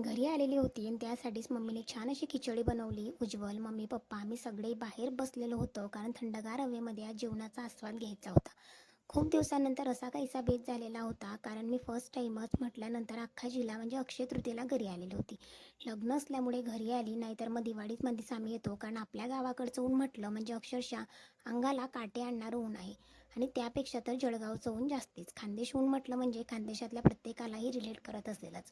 घरी आलेली होती आणि त्यासाठीच मम्मीने छान अशी खिचडी बनवली. उज्ज्वल, मम्मी, पप्पा आम्ही सगळे बाहेर बसलेलो होतो कारण थंडगार हवेमध्ये आज जेवणाचा आस्वाद घ्यायचा होता. खूप दिवसानंतर असा काहीसा बेत झालेला होता कारण मी फर्स्ट टाईमच म्हटल्यानंतर अख्खा जिल्हा म्हणजे अक्षय तृतीयेला घरी आलेली होती. लग्न असल्यामुळे घरी आली, नाहीतर मग दिवाळीमध्येच आम्ही येतो कारण आपल्या गावाकडचं ऊन म्हटलं म्हणजे अक्षरशः अंगाला काटे आणणारं ऊन आहे. आणि त्यापेक्षा तर जळगावचं ऊन जास्तीच. खानदेश ऊन म्हटलं म्हणजे खानदेशातल्या प्रत्येकालाही रिलेट करत असेलच.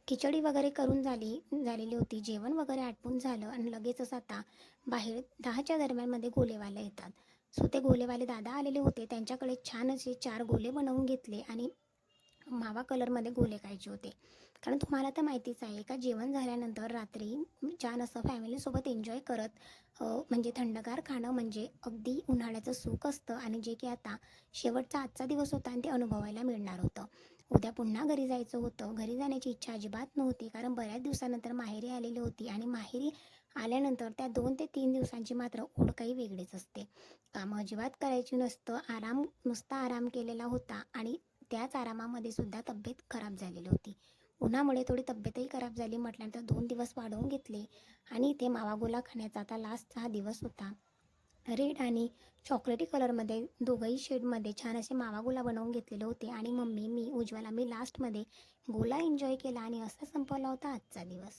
खिचडी वगैरे करून झालेली होती. जेवण वगैरे आटपून झालं आणि लगेचच आता बाहेर 10च्या दरम्यानमध्ये गोलेवाले येतात. सो ते गोलेवाले दादा आलेले होते. त्यांच्याकडे छान असे 4 गोले बनवून घेतले आणि मावा कलरमध्ये गोले खायचे होते. कारण तुम्हाला तर माहितीच आहे का जेवण झाल्यानंतर रात्री छान असं फॅमिलीसोबत एन्जॉय करत म्हणजे थंडगार खाणं म्हणजे अगदी उन्हाळ्याचं सुख असतं आणि जे की आता शेवटचा आजचा दिवस होता आणि ते अनुभवायला मिळणार होतं. उद्या पुन्हा घरी जायचं होतं. घरी जाण्याची इच्छा अजिबात नव्हती कारण बऱ्याच दिवसानंतर माहेरी आलेली होती आणि माहेरी आल्यानंतर त्या 2 ते 3 दिवसांची मात्र ओढ काही वेगळीच असते. कामं अजिबात करायची नसतं. नुसता आराम केलेला होता आणि त्याच आरामामध्ये सुद्धा तब्येत खराब झालेली होती. उन्हामुळे थोडी तब्येतही खराब झाली म्हटल्यानंतर 2 दिवस वाढवून घेतले आणि इथे मावा गोला खाण्याचा आता लास्टचा हा दिवस होता. रेड आणि चॉकलेटी कलरमध्ये दोघंही शेडमध्ये छान असे मावा गोला बनवून घेतलेले होते आणि मम्मी, मी, उज्ज्वल आम्ही लास्टमध्ये गोला एन्जॉय केला आणि असा संपवला होता आजचा दिवस.